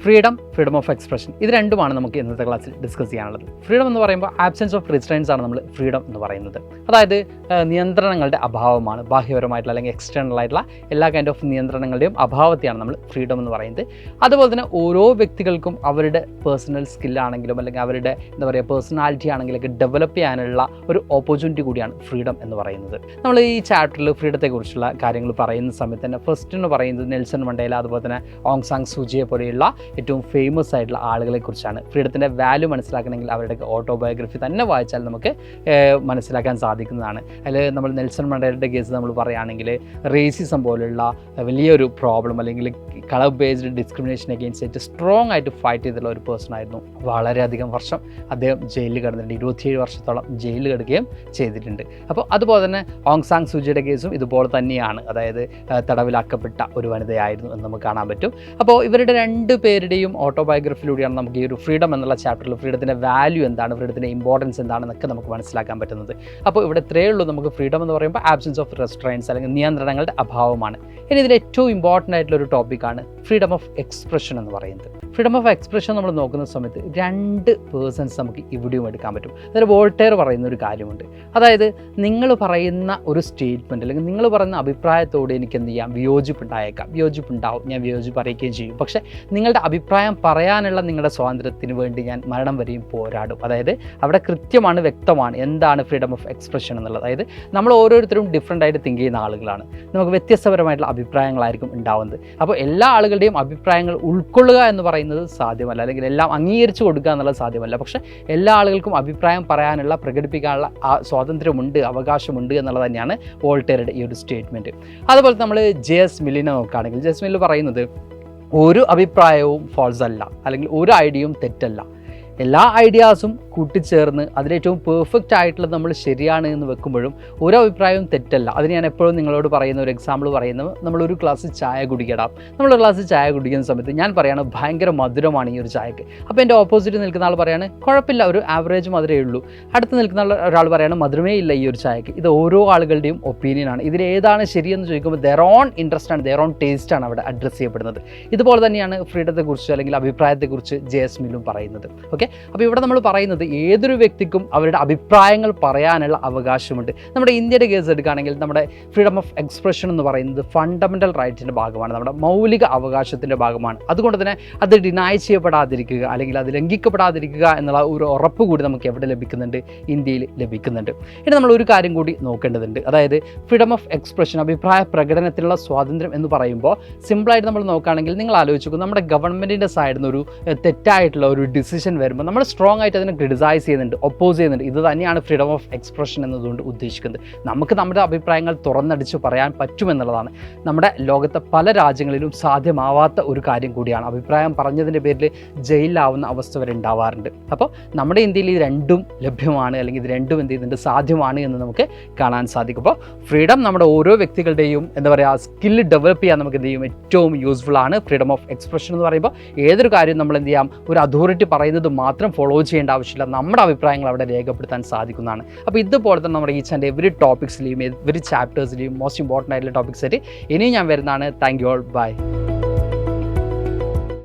Freedom of expression, ഇത് രണ്ടുമാണ് നമുക്ക് ഇന്നത്തെ ക്ലാസ്സിൽ ഡിസ്കസ് ചെയ്യാനുള്ളത്. ഫ്രീഡം എന്ന് പറയുമ്പോൾ ആബ്സെൻസ് ഓഫ് റിസ്ട്രെയിൻസ് ആണ് നമ്മൾ ഫ്രീഡം എന്ന് പറയുന്നത്. അതായത് നിയന്ത്രണങ്ങളുടെ അഭാവമാണ്, ബാഹ്യപരമായിട്ടുള്ള അല്ലെങ്കിൽ എക്സ്റ്റേണൽ ആയിട്ടുള്ള എല്ലാ കൈൻഡ് ഓഫ് നിയന്ത്രണങ്ങളുടെയും അഭാവത്തെയാണ് നമ്മൾ ഫ്രീഡം എന്ന് പറയുന്നത്. അതുപോലെ തന്നെ ഓരോ വ്യക്തികൾക്കും അവരുടെ പേഴ്സണൽ സ്കില്ലാണെങ്കിലും അല്ലെങ്കിൽ അവരുടെ പേഴ്സണാലിറ്റി ആണെങ്കിലൊക്കെ ഡെവലപ്പ് ചെയ്യാനുള്ള ഒരു ഓപ്പർച്യൂണിറ്റി കൂടിയാണ് ഫ്രീഡം എന്ന് പറയുന്നത്. നമ്മൾ ഈ ചാപ്റ്ററിൽ ഫ്രീഡത്തെക്കുറിച്ചുള്ള കാര്യങ്ങൾ പറയുന്ന സമയത്ത് തന്നെ ഫസ്റ്റ് എന്ന് പറയുന്നത് നെൽസൺ മണ്ടേല, അതുപോലെ തന്നെ ഓങ് സാങ് സൂചിയെ പോലെയുള്ള ഏറ്റവും ഫേമസ് ആയിട്ടുള്ള ആളുകളെക്കുറിച്ചാണ്. ഫ്രീഡത്തിൻ്റെ വാല്യൂ മനസ്സിലാക്കണമെങ്കിൽ അവരുടെ ഓട്ടോബയോഗ്രഫി തന്നെ വായിച്ചാൽ നമുക്ക് മനസ്സിലാക്കാൻ സാധിക്കുന്നതാണ്. അതിൽ നമ്മൾ നെൽസൺ മണ്ടേലയുടെ കേസ് നമ്മൾ പറയുകയാണെങ്കിൽ റേസിസം പോലുള്ള വലിയൊരു പ്രോബ്ലം അല്ലെങ്കിൽ കളർ ബേസ്ഡ് ഡിസ്ക്രിമിനേഷൻ അഗെയിൻസ്റ്റ് ഏറ്റവും സ്ട്രോങ് ആയിട്ട് ഫൈറ്റ് ചെയ്തിട്ടുള്ള ഒരു പേഴ്സൺ ആയിരുന്നു. വളരെയധികം വർഷം അദ്ദേഹം ജയിലിൽ കിടന്നിട്ടുണ്ട്, 27 വർഷത്തോളം ജയിലിൽ കിടക്കുകയും ചെയ്തിട്ടുണ്ട്. അപ്പോൾ അതുപോലെ തന്നെ ഓങ് സാങ് സൂചിയുടെ കേസും ഇതുപോലെ തന്നെയാണ്, അതായത് തടവിലാക്കപ്പെട്ട ഒരു വനിതയായിരുന്നു എന്ന് നമുക്ക് കാണാൻ പറ്റും. അപ്പോൾ ഇവരുടെ രണ്ട് പേരുടെയും ഓട്ടോബയോഗ്രഫിയിലൂടെയാണ് നമുക്ക് ഈ ഒരു ഫ്രീഡം എന്നുള്ള ചാപ്റ്ററിൽ ഫ്രീഡത്തിൻ്റെ വാല്യൂ എന്താണ്, ഫ്രീഡത്തിൻ്റെ ഇമ്പോർട്ടൻസ് എന്താണെന്നൊക്കെ നമുക്ക് മനസ്സിലാക്കാൻ പറ്റുന്നത്. അപ്പോൾ ഇവിടെ ഇത്രയേ ഉള്ളൂ. നമുക്ക് ഫ്രീഡം എന്ന് പറയുമ്പോൾ ആബ്സെൻസ് ഓഫ് റെസ്ട്രെയിൻസ് അല്ലെങ്കിൽ നിയന്ത്രണങ്ങളുടെ അഭാവമാണ്. ഇനി ഇതിൽ ഏറ്റവും ഇമ്പോർട്ടൻ്റ് ആയിട്ടുള്ള ഒരു ടോപ്പിക്കാണ് ഫ്രീഡം ഓഫ് എക്സ്പ്രഷൻ എന്ന് പറയുന്നത്. ഫ്രീഡം ഓഫ് എക്സ്പ്രഷൻ നമ്മൾ നോക്കുന്ന സമയത്ത് രണ്ട് പേഴ്സൺസ് നമുക്ക് ഇവിടെയും എടുക്കാൻ പറ്റും. അതായത് വോൾട്ടയർ പറയുന്ന ഒരു കാര്യമുണ്ട്, അതായത് നിങ്ങൾ പറയുന്ന ഒരു സ്റ്റേറ്റ്മെൻറ്റ് അല്ലെങ്കിൽ നിങ്ങൾ പറയുന്ന അഭിപ്രായത്തോട് എനിക്ക് എന്ത് ചെയ്യാം, വിയോജിപ്പുണ്ടാവും, ഞാൻ വിയോജിപ്പ് അറിയിക്കുകയും ചെയ്യും. പക്ഷേ നിങ്ങളുടെ അഭിപ്രായം പറയാനുള്ള നിങ്ങളുടെ സ്വാതന്ത്ര്യത്തിന് വേണ്ടി ഞാൻ മരണം വരെയും പോരാടും. അതായത് അവിടെ കൃത്യമാണ്, വ്യക്തമാണ് എന്താണ് ഫ്രീഡം ഓഫ് എക്സ്പ്രഷൻ എന്നുള്ളത്. അതായത് നമ്മൾ ഓരോരുത്തരും ഡിഫറൻ്റ് ആയിട്ട് തിങ്ക് ചെയ്യുന്ന ആളുകളാണ്, നമുക്ക് വ്യത്യസ്തപരമായിട്ടുള്ള അഭിപ്രായങ്ങളായിരിക്കും ഉണ്ടാവുന്നത്. അപ്പോൾ എല്ലാ ആളുകളുടെയും അഭിപ്രായങ്ങൾ ഉൾക്കൊള്ളുക എന്ന് പറയുന്നത് സാധ്യമല്ല, അല്ലെങ്കിൽ എല്ലാം അംഗീകരിച്ചു കൊടുക്കുക എന്നുള്ളത് സാധ്യമല്ല. പക്ഷേ എല്ലാ ആളുകൾക്കും അഭിപ്രായം പറയാനുള്ള, പ്രകടിപ്പിക്കാനുള്ള സ്വാതന്ത്ര്യമുണ്ട്, അവകാശമുണ്ട് എന്നുള്ളത് തന്നെയാണ് വോൾട്ടയറുടെ ഈ ഒരു സ്റ്റേറ്റ്മെൻറ്റ്. അതുപോലെ നമ്മൾ ജെ.എസ്. മില്ലിനെ നോക്കുകയാണെങ്കിൽ ജെ.എസ്. മില്ല് പറയുന്നത് ഒരു അഭിപ്രായവും ഫോൾസ് അല്ല, അല്ലെങ്കിൽ ഒരു ഐഡിയയും തെറ്റല്ല. എല്ലാ ഐഡിയാസും കൂട്ടിച്ചേർന്ന് അതിലേറ്റവും പെർഫെക്റ്റ് ആയിട്ടുള്ളത് നമ്മൾ ശരിയാണ് എന്ന് വെക്കുമ്പോഴും ഒരു അഭിപ്രായവും തെറ്റല്ല. അതിന് ഞാൻ എപ്പോഴും നിങ്ങളോട് പറയുന്ന ഒരു എക്സാമ്പിൾ പറയുന്നത്, നമ്മളൊരു ഗ്ലാസ് ചായ കുടിക്കണം. നമ്മളൊരു ഗ്ലാസ് ചായ കുടിക്കുന്ന സമയത്ത് ഞാൻ പറയുകയാണ് ഭയങ്കര മധുരമാണ് ഈ ഒരു ചായക്ക്. അപ്പോൾ എൻ്റെ ഓപ്പോസിറ്റ് നിൽക്കുന്ന ആൾ പറയാണ് കുഴപ്പമില്ല, ഒരു ആവറേജ് മധുരമേ ഉള്ളൂ. അടുത്ത് നിൽക്കുന്ന ഒരാൾ പറയാണ് മധുരമേ ഇല്ല ഈ ഒരു ചായക്ക്. ഇത് ഓരോ ആളുകളുടെയും ഒപ്പീനിയനാണ്. ഇതിൽ ഏതാണ് ശരിയെന്ന് ചോദിക്കുമ്പോൾ ദെയർ ഓൺ ഇൻട്രസ്റ്റ് ആണ്, ദെയർ ഓൺ ടേസ്റ്റ് ആണ് അവിടെ അഡ്രസ്സ് ചെയ്യപ്പെടുന്നത്. ഇതുപോലെ തന്നെയാണ് ഫ്രീഡത്തെക്കുറിച്ച് അല്ലെങ്കിൽ അഭിപ്രായത്തെക്കുറിച്ച് ജെ.എസ്. മില്ലും പറയുന്നത്. ഓക്കെ, അപ്പോൾ ഇവിടെ നമ്മൾ പറയുന്നത് ഏതൊരു വ്യക്തിക്കും അവരുടെ അഭിപ്രായങ്ങൾ പറയാനുള്ള അവകാശമുണ്ട്. നമ്മുടെ ഇന്ത്യയുടെ കേസ് എടുക്കുകയാണെങ്കിൽ നമ്മുടെ ഫ്രീഡം ഓഫ് എക്സ്പ്രഷൻ എന്ന് പറയുന്നത് ഫണ്ടമെൻ്റൽ റൈറ്റിൻ്റെ ഭാഗമാണ്, നമ്മുടെ മൗലിക അവകാശത്തിൻ്റെ ഭാഗമാണ്. അതുകൊണ്ട് തന്നെ അത് ഡിനൈ ചെയ്യപ്പെടാതിരിക്കുക അല്ലെങ്കിൽ അത് ലംഘിക്കപ്പെടാതിരിക്കുക എന്നുള്ള ഒരു ഉറപ്പ് കൂടി നമുക്ക് എവിടെ ലഭിക്കുന്നുണ്ട്, ഇന്ത്യയിൽ ലഭിക്കുന്നുണ്ട്. ഇനി നമ്മൾ ഒരു കാര്യം കൂടി നോക്കേണ്ടതുണ്ട്, അതായത് ഫ്രീഡം ഓഫ് എക്സ്പ്രഷൻ, അഭിപ്രായ പ്രകടനത്തിലുള്ള സ്വാതന്ത്ര്യം എന്ന് പറയുമ്പോൾ സിമ്പിളായിട്ട് നമ്മൾ നോക്കുകയാണെങ്കിൽ നിങ്ങൾ ആലോചിക്കും, നമ്മുടെ ഗവൺമെൻറ്റിൻ്റെ സൈഡിൽ നിന്ന് ഒരു തെറ്റായിട്ടുള്ള ഒരു ഡിസിഷൻ വരുമ്പോൾ നമ്മൾ സ്ട്രോങ് ആയിട്ട് അതിനെ ക്രിറ്റിസൈസ് ചെയ്യുന്നുണ്ട്, ഒപ്പോസ് ചെയ്യുന്നുണ്ട്. ഇത് തന്നെയാണ് ഫ്രീഡം ഓഫ് എക്സ്പ്രഷൻ എന്നതുകൊണ്ട് ഉദ്ദേശിക്കുന്നത്. നമുക്ക് നമ്മുടെ അഭിപ്രായങ്ങൾ തുറന്നടിച്ച് പറയാൻ പറ്റുമെന്നുള്ളതാണ്. നമ്മുടെ ലോകത്തെ പല രാജ്യങ്ങളിലും സാധ്യമാവാത്ത ഒരു കാര്യം കൂടിയാണ്. അഭിപ്രായം പറഞ്ഞതിൻ്റെ പേരിൽ ജയിലിലാവുന്ന അവസ്ഥ വരെ ഉണ്ടാവാറുണ്ട്. അപ്പോൾ നമ്മുടെ ഇന്ത്യയിൽ ഇത് രണ്ടും ലഭ്യമാണ്, അല്ലെങ്കിൽ ഇത് രണ്ടും എന്ത് ചെയ്യുന്നുണ്ട്, സാധ്യമാണ് എന്ന് നമുക്ക് കാണാൻ സാധിക്കും. അപ്പോൾ ഫ്രീഡം നമ്മുടെ ഓരോ വ്യക്തികളുടെയും സ്കില്ല് ഡെവലപ്പ് ചെയ്യാൻ നമുക്ക് എന്ത് ചെയ്യും, ഏറ്റവും യൂസ്ഫുൾ ആണ് ഫ്രീഡം ഓഫ് എക്സ്പ്രഷൻ എന്ന് പറയുമ്പോൾ. ഏതൊരു കാര്യം നമ്മൾ എന്ത് ചെയ്യാം, ഒരു അതോറിറ്റി പറയുന്നത് മാത്രം ഫോളോ ചെയ്യേണ്ട ആവശ്യമില്ല, നമ്മുടെ അഭിപ്രായങ്ങൾ അവിടെ രേഖപ്പെടുത്താൻ സാധിക്കുന്നതാണ്. അപ്പോൾ ഇതുപോലെ തന്നെ നമ്മുടെ ഈച്ച് ആൻഡ് എവറി ടോപ്പിക്സിലെയും എവറി ചാപ്റ്റേഴ്സിലെയും മോസ്റ്റ് ഇമ്പോർട്ടൻ്റ് ആയിട്ടുള്ള ടോപ്പിക്സ് ആയിട്ട് ഇനിയും ഞാൻ വരുന്നതാണ്. Thank you all, by.